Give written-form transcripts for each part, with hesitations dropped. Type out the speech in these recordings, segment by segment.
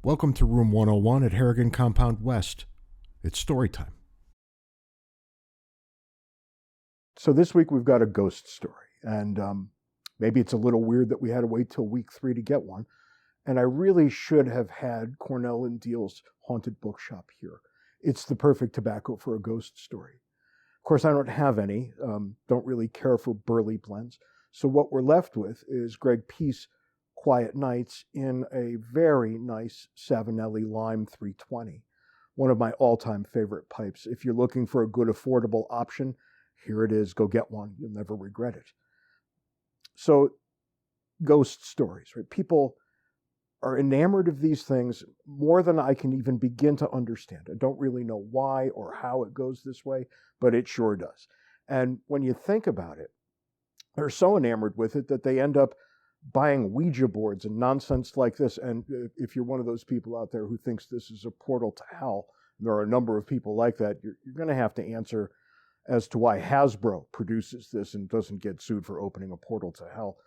Welcome to Room 101 at Harrigan Compound West. It's story time. So this week we've got a ghost story, and maybe it's a little weird that we had to wait till week 3 to get one. And I really should have had Cornell and Deal's Haunted Bookshop here. It's the perfect tobacco for a ghost story. Of course, I don't have any, don't really care for burley blends. So what we're left with is Greg Pease, Quiet Nights, in a very nice Savinelli Lime 320. One of my all-time favorite pipes. If you're looking for a good affordable option, here it is. Go get one. You'll never regret it. So, ghost stories, right? People are enamored of these things more than I can even begin to understand. I don't really know why or how it goes this way, but it sure does. And when you think about it, they're so enamored with it that they end up buying Ouija boards and nonsense like this. And if you're one of those people out there who thinks this is a portal to hell, and there are a number of people like that, you're going to have to answer as to why Hasbro produces this and doesn't get sued for opening a portal to hell.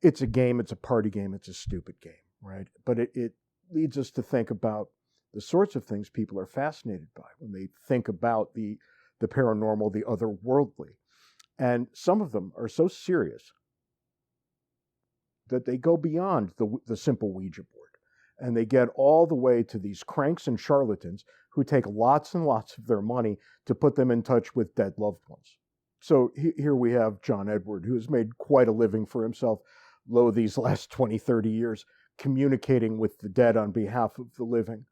It's a game, it's a party game, it's a stupid game, right? But it leads us to think about the sorts of things people are fascinated by when they think about the paranormal, the otherworldly. And some of them are so serious that they go beyond the simple Ouija board. And they get all the way to these cranks and charlatans who take lots and lots of their money to put them in touch with dead loved ones. So here we have John Edward, who has made quite a living for himself, these last 20, 30 years, communicating with the dead on behalf of the living.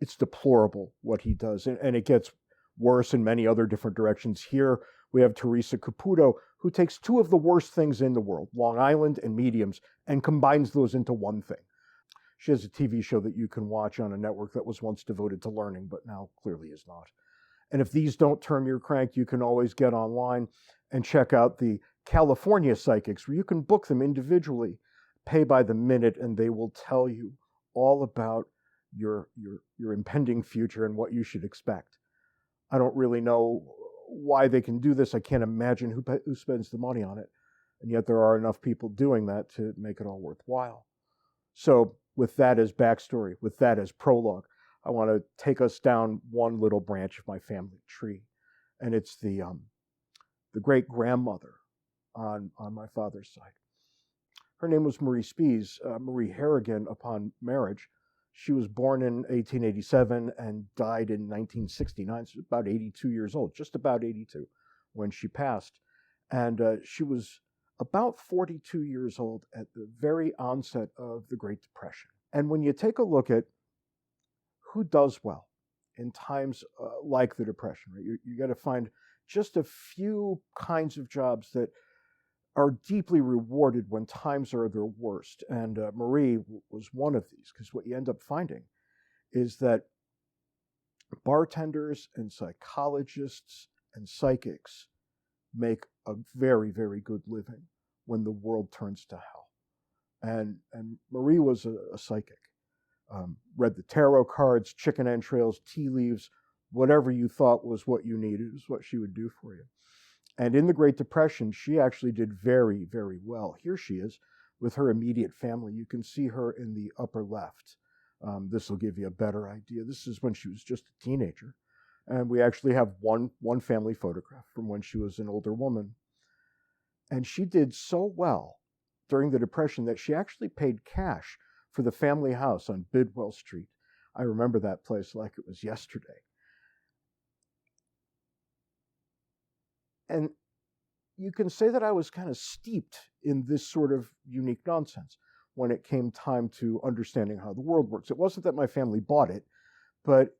It's deplorable what he does, and it gets worse in many other different directions. Here we have Teresa Caputo, who takes two of the worst things in the world, Long Island and mediums, and combines those into one thing. She has a TV show that you can watch on a network that was once devoted to learning, but now clearly is not. And if these don't turn your crank, you can always get online and check out the California Psychics, where you can book them individually, pay by the minute, and they will tell you all about your impending future and what you should expect. I don't really know why they can do this. I can't imagine who spends the money on it. And yet there are enough people doing that to make it all worthwhile. So with that as backstory, with that as prologue, I want to take us down one little branch of my family tree. And it's the great-grandmother on my father's side. Her name was Marie Pease, Marie Harrigan, upon marriage. She was born in 1887 and died in 1969. She was about 82 years old, just about 82 when she passed. And she was about 42 years old at the very onset of the Great Depression. And when you take a look at who does well in times like the Depression, right? You got to find just a few kinds of jobs that are deeply rewarded when times are their worst. And Marie was one of these, because what you end up finding is that bartenders and psychologists and psychics make a very, very good living when the world turns to hell. And Marie was a psychic. Read the tarot cards, chicken entrails, tea leaves, whatever you thought was what you needed is what she would do for you. And in the Great Depression, she actually did very, very well. Here she is with her immediate family. You can see her in the upper left. This will give you a better idea. This is when she was just a teenager. And we actually have one family photograph from when she was an older woman. And she did so well during the Depression that she actually paid cash for the family house on Bidwell Street. I remember that place like it was yesterday. And you can say that I was kind of steeped in this sort of unique nonsense when it came time to understanding how the world works. It wasn't that my family bought it, but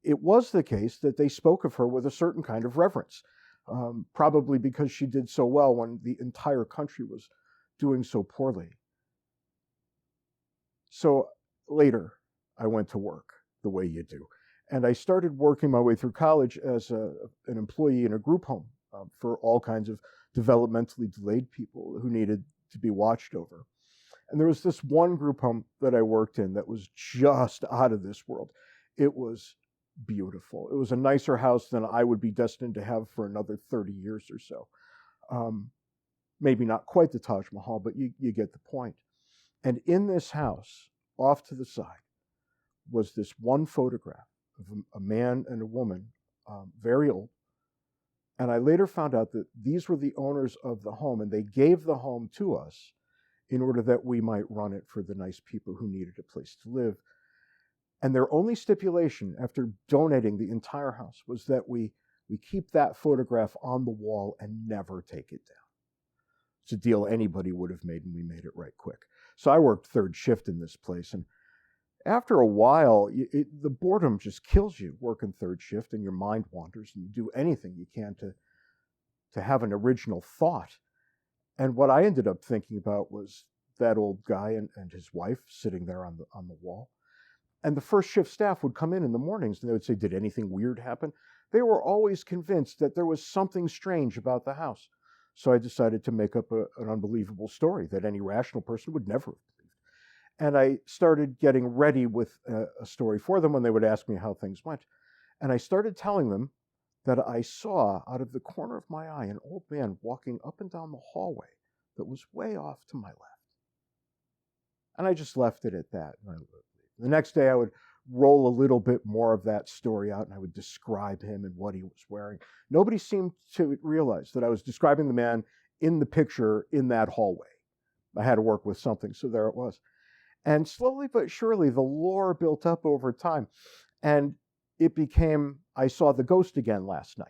it was the case that they spoke of her with a certain kind of reverence, probably because she did so well when the entire country was doing so poorly. So later, I went to work the way you do. And I started working my way through college as an employee in a group home for all kinds of developmentally delayed people who needed to be watched over. And there was this one group home that I worked in that was just out of this world. It was beautiful. It was a nicer house than I would be destined to have for another 30 years or so. Maybe not quite the Taj Mahal, but you get the point. And in this house off to the side was this one photograph of a man and a woman, very old. And I later found out that these were the owners of the home, and they gave the home to us in order that we might run it for the nice people who needed a place to live. And their only stipulation after donating the entire house was that we keep that photograph on the wall and never take it down. It's a deal anybody would have made, and we made it right quick. So I worked third shift in this place, and after a while, the boredom just kills you working third shift, and your mind wanders, and you do anything you can to have an original thought. And what I ended up thinking about was that old guy and his wife sitting there on the wall. And the first shift staff would come in the mornings, and they would say, "Did anything weird happen?" They were always convinced that there was something strange about the house. So I decided to make up an unbelievable story that any rational person would never have believed. And I started getting ready with a story for them when they would ask me how things went. And I started telling them that I saw out of the corner of my eye an old man walking up and down the hallway that was way off to my left. And I just left it at that. The next day I would roll a little bit more of that story out, and I would describe him and what he was wearing. Nobody seemed to realize that I was describing the man in the picture in that hallway. I had to work with something, so there it was. And slowly but surely, the lore built up over time, and it became, I saw the ghost again last night.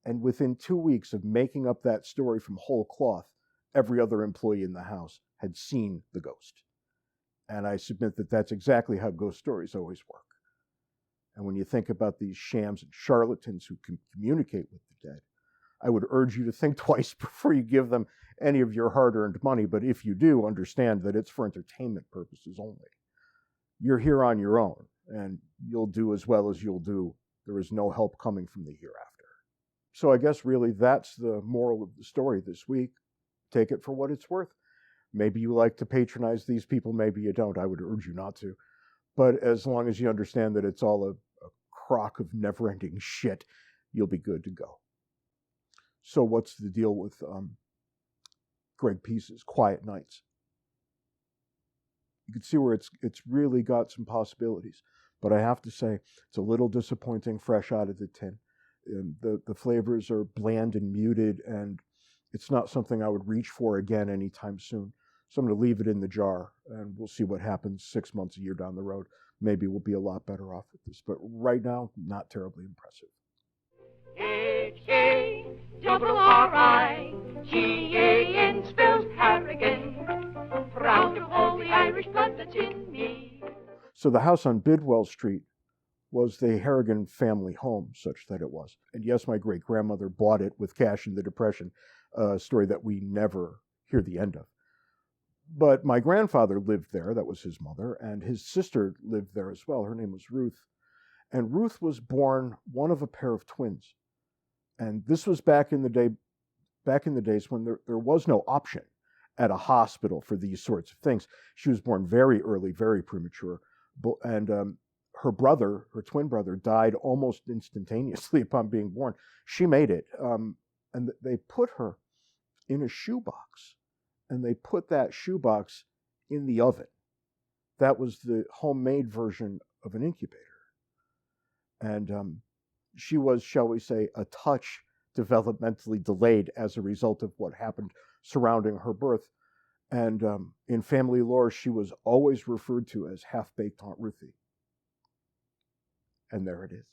And within 2 weeks of making up that story from whole cloth, every other employee in the house had seen the ghost. And I submit that that's exactly how ghost stories always work. And when you think about these shams and charlatans who can communicate with the dead, I would urge you to think twice before you give them any of your hard-earned money. But if you do, understand that it's for entertainment purposes only. You're here on your own, and you'll do as well as you'll do. There is no help coming from the hereafter. So I guess really that's the moral of the story this week. Take it for what it's worth. Maybe you like to patronize these people, maybe you don't. I would urge you not to. But as long as you understand that it's all a crock of never-ending shit, you'll be good to go. So what's the deal with Greg Pease's Quiet Nights? You can see where it's really got some possibilities. But I have to say, it's a little disappointing fresh out of the tin. The flavors are bland and muted, and it's not something I would reach for again anytime soon. So I'm going to leave it in the jar, and we'll see what happens 6 months, a year down the road. Maybe we'll be a lot better off with this. But right now, not terribly impressive. Harrigan spells Harrigan, proud of all the Irish blood that's in me. So the house on Bidwell Street was the Harrigan family home, such that it was. And yes, my great-grandmother bought it with cash in the Depression, a story that we never hear the end of. But my grandfather lived there, that was his mother, and his sister lived there as well. Her name was Ruth. And Ruth was born one of a pair of twins. And this was back in the days when there was no option at a hospital for these sorts of things. She was born very early, very premature. And her brother, her twin brother, died almost instantaneously upon being born. She made it. And they put her in a shoebox. And they put that shoebox in the oven. That was the homemade version of an incubator. And she was, shall we say, a touch developmentally delayed as a result of what happened surrounding her birth. And in family lore, she was always referred to as half-baked Aunt Ruthie. And there it is.